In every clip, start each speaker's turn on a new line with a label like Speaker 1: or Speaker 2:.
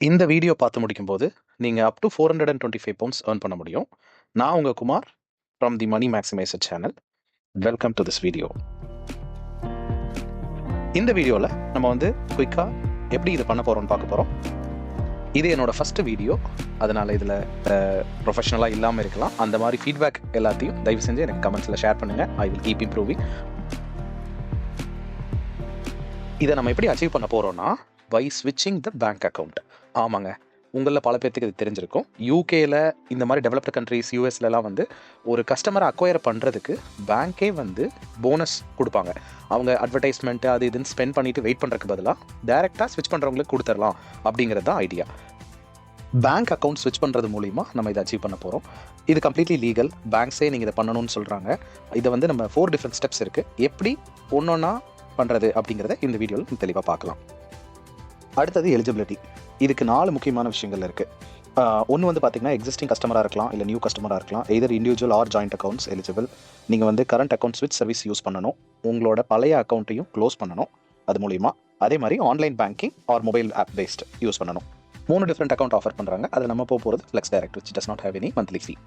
Speaker 1: இந்த வீடியோ பார்த்து முடிக்கும்போது நீங்கள் அப் டு 425 பவுண்ட்ஸ் ஏர்ன் பண்ண முடியும். நான் உங்கள் Kumar from the money maximiser channel. Welcome to this video. இந்த வீடியோவில் நம்ம வந்து குயிக்காக எப்படி இது பண்ண போகிறோம்னு பார்க்க போகிறோம். இது என்னோட ஃபஸ்ட்டு வீடியோ, அதனால் இதில் ப்ரொஃபஷனலாக இல்லாமல் இருக்கலாம். அந்த மாதிரி ஃபீட்பேக் எல்லாத்தையும் தயவு செஞ்சு எனக்கு கமெண்ட்ஸில் ஷேர் பண்ணுங்கள். I will keep improving. இதை நம்ம எப்படி அச்சீவ் பண்ண போகிறோம்னா பை ஸ்விட்சிங் த பேங்க் அக்கௌண்ட். ஆமாங்க, உங்களில் பல பேர்த்துக்கு இது தெரிஞ்சிருக்கும். யூகேல இந்த மாதிரி டெவலப்டு கண்ட்ரீஸ், யூஎஸ்லலாம் வந்து ஒரு கஸ்டமரை அக்வயர் பண்ணுறதுக்கு பேங்க்கே வந்து போனஸ் கொடுப்பாங்க. அவங்க அட்வர்டைஸ்மெண்ட்டு அது இதுன்னு ஸ்பெண்ட் பண்ணிவிட்டு வெயிட் பண்ணுறதுக்கு பதிலாக டேரெக்டாக ஸ்விட்ச் பண்ணுறவங்களுக்கு கொடுத்துடலாம் அப்படிங்கிறது தான் ஐடியா. பேங்க் அக்கௌண்ட் ஸ்விட்ச் பண்ணுறது மூலிமா நம்ம இதை அச்சீவ் பண்ண போகிறோம். இது கம்ப்ளீட்லி லீகல். பேங்க்ஸே நீங்கள் இதை பண்ணணும்னு சொல்கிறாங்க. இதை வந்து நம்ம 4 டிஃப்ரெண்ட் ஸ்டெப்ஸ் இருக்குது. எப்படி ஒன்றொன்னா பண்ணுறது அப்படிங்கிறத இந்த வீடியோவில் தெளிவாக பார்க்கலாம். அடுத்தது எலிஜிபிலிட்டி. இதுக்கு 4 முக்கியமான விஷயங்கள் இருக்குது. ஒன்று வந்து பார்த்திங்கன்னா எக்ஸிஸ்டிங் கஸ்டமராக இருக்கலாம், இல்லை நியூ கஸ்டமராக இருக்கலாம். Either individual or joint accounts eligible. நீங்கள் வந்து கரண்ட் அக்கௌண்ட் ஸ்விட்ச் சர்வீஸ் யூஸ் பண்ணணும். உங்களோட பழைய அக்கௌண்ட்டையும் க்ளோஸ் பண்ணணும் அது மூலிமா. அதே மாதிரி online banking or mobile app based use பண்ணணும். 3 டிஃப்ரெண்ட் அக்கௌண்ட் ஆஃபர் பண்ணுறாங்க. அதில் நம்ம போகிறது flex direct, which does not have any monthly fee.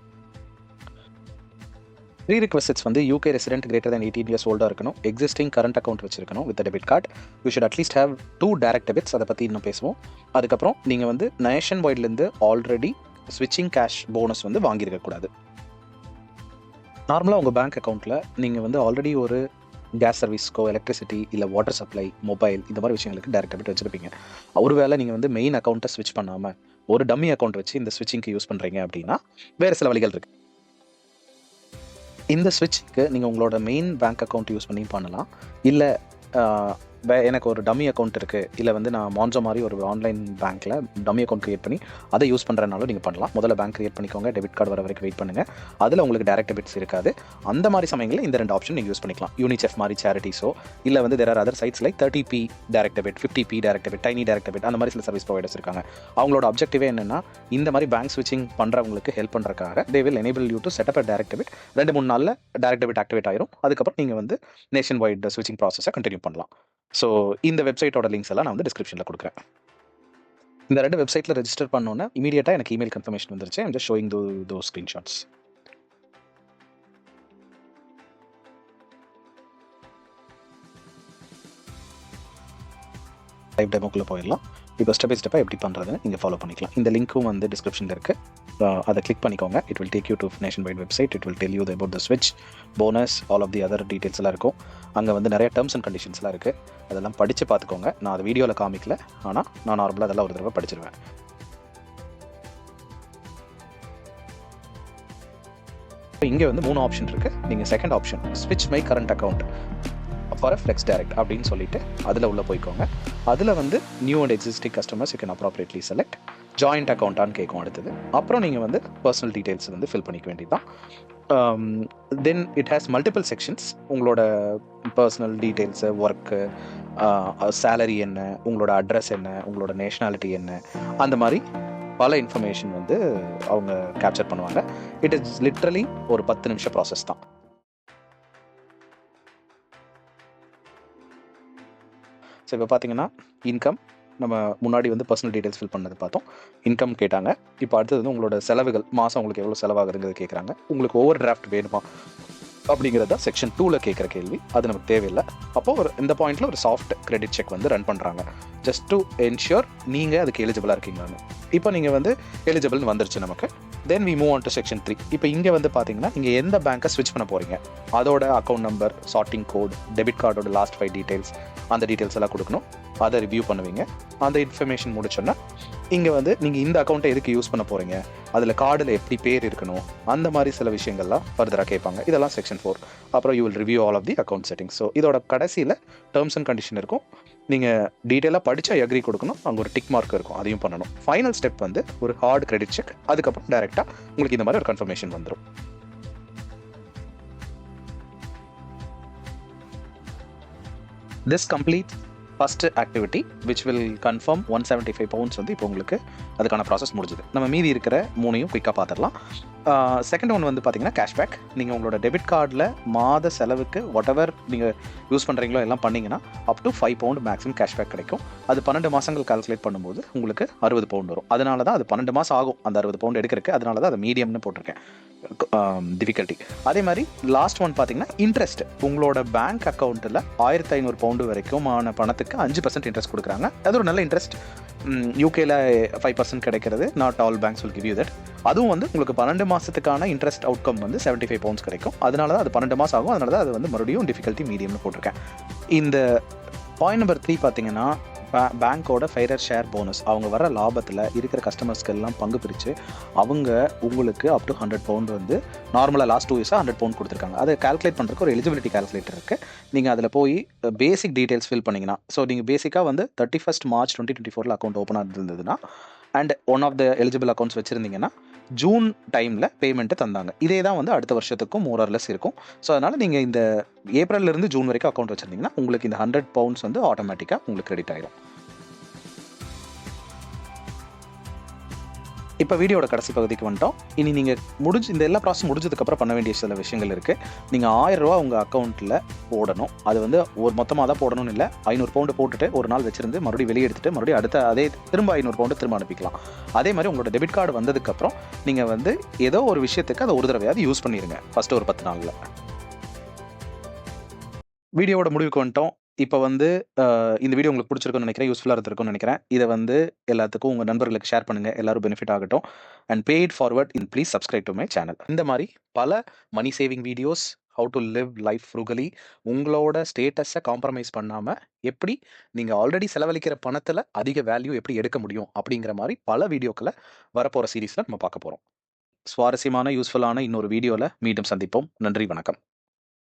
Speaker 1: Prerequisites வந்து UK resident greater than 18 years ஓல்டாக இருக்கணும். எக்ஸிஸ்டிங் கரண்ட் அக்கௌண்ட் வச்சிருக்கணும் with debit card. You should at least have 2 direct debits. அதை பற்றி இன்னும் பேசுவோம். அதுக்கப்புறம் நீங்கள் வந்து நேஷன் வைட்லேருந்து ஆல்ரெடி ஸ்விட்சிங் கேஷ் போனஸ் வந்து வாங்கியிருக்கக்கூடாது. நார்மலாக உங்கள் பேங்க் அக்கௌண்ட்டில் நீங்கள் வந்து ஆல்ரெடி ஒரு கேஸ் சர்வீஸ்க்கோ, எலக்ட்ரிசிட்டி, இல்லை வாட்டர் சப்ளை, மொபைல், இந்த மாதிரி விஷயங்களுக்கு டைரக்ட் டெபிட் வச்சுருப்பீங்க. ஒருவேளை நீங்கள் வந்து மெயின் அக்கௌண்ட்டை ஸ்விட்ச் பண்ணாமல் ஒரு டம்மி அக்கௌண்ட் வச்சு இந்த ஸ்விட்சிங்க்கு யூஸ் பண்ணுறீங்க அப்படின்னா வேறு சில வழிகள் இருக்குது. இந்த ஸ்விட்சுக்கு நீங்கள் உங்களோட மெயின் பேங்க் அக்கௌண்ட் யூஸ் பண்ணி பண்ணலாம். இல்லை எனக்கு ஒரு டம்மி அக்கௌண்ட் இருக்குது, இல்லை வந்து நான் மான்சோ மாதிரி ஒரு ஆன்லைன் பேங்க்கில் டம்மி அக்கௌண்ட் க்ரியேட் பண்ணி அதை யூஸ் பண்ணுறதுனாலும் நீங்கள் பண்ணலாம். முதல்ல பேங்க் க்ரியேட் பண்ணிக்கோங்க, டெபிட் கார்டு வர வரைக்கும் வெயிட் பண்ணுங்கள். அதில் உங்களுக்கு டேரக்ட் டெபிட்ஸ் இருக்காது. அந்த மாதிரி சமயங்களில் இந்த 2 ஆப்ஷன் நீங்கள் யூஸ் பண்ணிக்கலாம். யூனிசெஃப் மாதிரி சேரிட்டிஸோ, இல்லை வந்து there are other sites like 30p direct debit, 50p direct debit, tiny direct debit, அந்த மாதிரி சில சர்வீஸ் ப்ரொவைடர்ஸ் இருக்காங்க. அவங்களோட அப்ஜெக்டிவே என்னென்னா இந்த மாதிரி பேங்க் ஸ்விட்சிங் பண்ணுறவங்களுக்கு ஹெல்ப் பண்ணுறதுக்காக they will enable you to set up direct debit. 2-3 நாளில் டேரக்ட் டெபிட் ஆக்டிவேட் ஆயிரும். அதுக்கப்புறம் நீங்கள் வந்து நேஷன் வைட் ஸ்விட்சிங் ப்ராசஸை கண்டினியூ பண்ணலாம். ஸோ இந்த வெப்சைட்டோட லிங்க்ஸ் எல்லாம் நான் வந்து டிஸ்கிரிப்ஷனில் கொடுக்குறேன். இந்த 2 வெப்சைட்டில் ரெஜிஸ்டர் பண்ணோன்னே இமீடியட்டாக எனக்கு இமெயில் கன்ஃபர்மேஷன் வந்துருச்சு. I'm just showing those screenshots. Live டெமோக்குள்ளே போயிடலாம். இப்போ ஸ்டெப் பை ஸ்டெப்பாக எப்படி பண்ணுறதுன்னு நீங்கள் ஃபாலோ பண்ணிக்கலாம். இந்த லிங்க்கும் வந்து டிஸ்கிரிப்ஷனில் இருக்குது. அதை கிளிக் பண்ணிக்கோங்க. It will take you to Nationwide website. It will tell you about the ஸ்விட்ச், bonus, all of the other details எல்லாம் இருக்கும். அங்கே வந்து நிறைய டேர்ம்ஸ் அண்ட் கண்டிஷன்ஸ்லாம் இருக்குது. அதெல்லாம் படித்து பார்த்துக்கோங்க. நான் அதை வீடியோவில் காமிக்கல, ஆனால் நான் நார்மலாக அதெல்லாம் ஒரு தடவை படிச்சிருவேன். இங்கே வந்து 3 ஆப்ஷன் இருக்குது. நீங்கள் செகண்ட் ஆப்ஷன் ஸ்விட்ச் my current account for flex direct அப்படின்னு சொல்லிட்டு அதில் உள்ளே போய்க்கோங்க. அதில் வந்து new and existing customers you can appropriately select. Joint அக்கௌண்ட்டான்னு கேட்கும் அடுத்தது. அப்புறம் நீங்கள் வந்து பர்சனல் டீட்டெயில்ஸ் வந்து ஃபில் பண்ணிக்க வேண்டியதுதான். Then it has multiple sections. உங்களோட பர்சனல் டீட்டெயில்ஸு, ஒர்க்கு, சேலரி என்ன, உங்களோட அட்ரஸ் என்ன, உங்களோட நேஷ்னாலிட்டி என்ன, அந்த மாதிரி பல இன்ஃபர்மேஷன் வந்து அவங்க கேப்சர் பண்ணுவாங்க. இட் இஸ் லிட்ரலி ஒரு 10 நிமிஷம் ப்ராசஸ் தான். ஸோ இப்போ பார்த்தீங்கன்னா இன்கம், நம்ம முன்னாடி வந்து பர்சனல் டீட்டெயில்ஸ் ஃபில் பண்ணது பார்த்தோம். இன்கம் கேட்டாங்க. இப்போ அடுத்தது வந்து உங்களோட செலவுகள், மாதம் உங்களுக்கு எவ்வளோ செலவாகுதுங்கிறது கேட்குறாங்க. உங்களுக்கு ஓவர் டிராஃப்ட் வேணுமா அப்படிங்கிறத செக்ஷன் 2ல் கேட்குற கேள்வி. அது நமக்கு தேவையில்லை. அப்போது இந்த பாயிண்ட்டில் ஒரு சாஃப்ட் கிரெடிட் செக் வந்து ரன் பண்ணுறாங்க, ஜஸ்ட் டு என்ஷூர் நீங்கள் அதுக்கு எலிஜிபிளாக இருக்கீங்களான்னு. இப்போ நீங்கள் வந்து எலிஜிபிள்னு வந்துருச்சு நமக்கு. Then we move on to section 3. இப்போ இங்கே வந்து பார்த்தீங்கன்னா நீங்கள் எந்த பேங்க்கை ஸ்விட்ச் பண்ண போகிறீங்க, அதோட account number, sorting code, debit கார்டோட லாஸ்ட் 5 டீட்டெயில்ஸ், அந்த டீட்டெயில்ஸ் எல்லாம் கொடுக்கணும். அதை ரிவ்யூ பண்ணுவீங்க. அந்த இன்ஃபர்மேஷன் முடிச்சோன்னா இங்கே வந்து நீங்கள் இந்த அக்கௌண்ட்டை எதுக்கு யூஸ் பண்ண போகிறீங்க, அதில் கார்டில் எப்படி பேர் இருக்கணும், அந்த மாதிரி சில விஷயங்கள்லாம் ஃபர்தராக கேட்பாங்க. இதெல்லாம் செக்ஷன் 4. அப்புறம் you will review all of the account settings. So இதோட கடைசியில் டேர்ம்ஸ் அண்ட் கண்டிஷன் இருக்கும். நீங்கள் டீட்டெயிலாக படித்தா அக்ரி கொடுக்கணும். அங்கே ஒரு டிக் மார்க் இருக்கும், அதையும் பண்ணணும். ஃபைனல் ஸ்டெப் வந்து ஒரு ஹார்ட் கிரெடிட் செக். அதுக்கப்புறம் டைரெக்டாக உங்களுக்கு இந்த மாதிரி ஒரு கன்ஃபர்மேஷன் வந்துடும். This completes first activity which will confirm 175 pounds வந்து இப்போ உங்களுக்கு அதுக்கான ப்ராசஸ் முடிஞ்சுது. நம்ம மீதி இருக்கிற 3ஐயும் குயிக்காக பார்த்துடலாம். செகண்ட் ஒன் வந்து பார்த்தீங்கன்னா கேஷ்பேக். நீங்கள் உங்களோட டெபிட் கார்டில் மாத செலவுக்கு வாட்எவர் நீங்கள் யூஸ் பண்ணுறீங்களோ எல்லாம் பண்ணிங்கன்னா up to 5 pound maximum cashback கிடைக்கும். அது 12 மாதங்கள் கால்குலேட் பண்ணும்போது உங்களுக்கு 60 பவுண்ட் வரும். அதனால தான் அது 12 மாதம் ஆகும் அந்த 60 பவுண்ட் எடுக்கிறதுக்கு. அதனால தான் அதை மீடியம்னு போட்டிருக்கேன் டிஃபிகல்ட்டி. அதே மாதிரி லாஸ்ட் ஒன் பார்த்தீங்கன்னா இன்ட்ரெஸ்ட். உங்களோட பேங்க் அக்கௌண்ட்டில் 1500 பவுண்டு வரைக்கும் ஆன பணத்துக்கு 5% இன்ட்ரெஸ்ட் கொடுக்குறாங்க. அது ஒரு நல்ல இன்ட்ரெஸ்ட். யூகேல 5% கிடைக்கிறது. Not all banks will give you that. அதுவும் வந்து உங்களுக்கு 12 மாதத்துக்கான இன்ட்ரெஸ்ட் அவுட்கம் வந்து 75 பவுண்ட்ஸ் கிடைக்கும். அதனால தான் அது 12 மாதம் ஆகும். அதனால தான் அது வந்து மறுபடியும் டிஃபிகல்ட்டி மீடியம்னு போட்டிருக்கேன். இந்த பாயிண்ட் நம்பர் 3 பார்த்தீங்கன்னா பேங்க்கோட ஃபெயரர் ஷேர் போனஸ். அவங்க வர லாபத்தில் இருக்கிற கஸ்டமர்ஸ்க்கு எல்லாம் பங்கு பிரித்து அவங்க உங்களுக்கு அப் டு 100 பவுண்ட் வந்து நார்மலாக லாஸ்ட் 2 இயர்ஸாக 100 பவுண்ட் கொடுத்துருக்காங்க. அதை கால்குலேட் பண்ணுறதுக்கு ஒரு எலிஜிபிலிட்டி கால்குலேட்டர் இருக்குது. நீங்கள் அதில் போய் பேசிக் டீட்டெயில்ஸ் ஃபில் பண்ணிங்கன்னா, ஸோ நீங்கள் பேசிக்காக வந்து 31 மார்ச் 2024 அக்கௌண்ட் ஓப்பனாக இருந்ததுன்னா and one of the eligible accounts வச்சுருந்தீங்கன்னா ஜூன் டைமில் பேமெண்ட்டு தந்தாங்க. இதே தான் வந்து அடுத்த வருஷத்துக்கும் மோரர்லெஸ் இருக்கும். ஸோ அதனால் நீங்கள் இந்த ஏப்ரல்லேருந்து ஜூன் வரைக்கும் அக்கௌண்ட் வச்சுருந்தீங்கன்னா உங்களுக்கு இந்த 100 பவுண்ட்ஸ் வந்து ஆட்டோமேட்டிக்காக உங்களுக்கு கிரெடிட் ஆகிடும். இப்போ வீடியோட கடைசி பகுதிக்கு வந்துட்டோம். இனி நீங்கள் இந்த எல்லா ப்ராசஸ் முடிஞ்சதுக்கப்புறம் பண்ண வேண்டிய சில விஷயங்கள் இருக்குது. நீங்கள் 1000 ரூபா உங்கள் அக்கௌண்ட்டில் போடணும். அது வந்து ஒரு மொத்தமாக தான் போடணும்னு இல்லை. 500 பவுண்டு போட்டுட்டு ஒரு நாள் வச்சிருந்து மறுபடியும் வெளியே எடுத்துட்டு மறுபடியும் அடுத்த அதே திரும்ப 500 பவுண்டு திரும்ப அனுப்பிக்கலாம். அதே மாதிரி உங்களோட டெபிட் கார்டு வந்ததுக்கப்புறம் நீங்கள் வந்து ஏதோ ஒரு விஷயத்துக்கு அதை ஒரு தடவையாவது யூஸ் பண்ணிடுங்க ஃபஸ்ட்டு ஒரு 10 நாளில். வீடியோவோட முடிவுக்கு வந்துட்டோம். இப்போ வந்து இந்த வீடியோ உங்களுக்கு பிடிச்சிருக்குன்னு நினைக்கிறேன், யூஸ்ஃபுல்லாக இருந்திருக்கும்னு நினைக்கிறேன். இதை வந்து எல்லாத்துக்கும் உங்கள் நண்பர்களுக்கு ஷேர் பண்ணுங்கள், எல்லாரும் பெனிஃபிட் ஆகட்டும். And pay it forward in please subscribe to my channel. இந்த மாதிரி பல money saving videos, how to live life frugally, உங்களோட ஸ்டேட்டஸை காம்ப்ரமைஸ் பண்ணாமல் எப்படி நீங்கள் ஆல்ரெடி செலவழிக்கிற பணத்தில் அதிக வேல்யூ எப்படி எடுக்க முடியும் அப்படிங்கிற மாதிரி பல வீடியோக்களை வரப்போகிற சீரீஸில் நம்ம பார்க்க போகிறோம். சுவாரஸ்யமான யூஸ்ஃபுல்லான இன்னொரு வீடியோவில் மீண்டும் சந்திப்போம். நன்றி, வணக்கம்.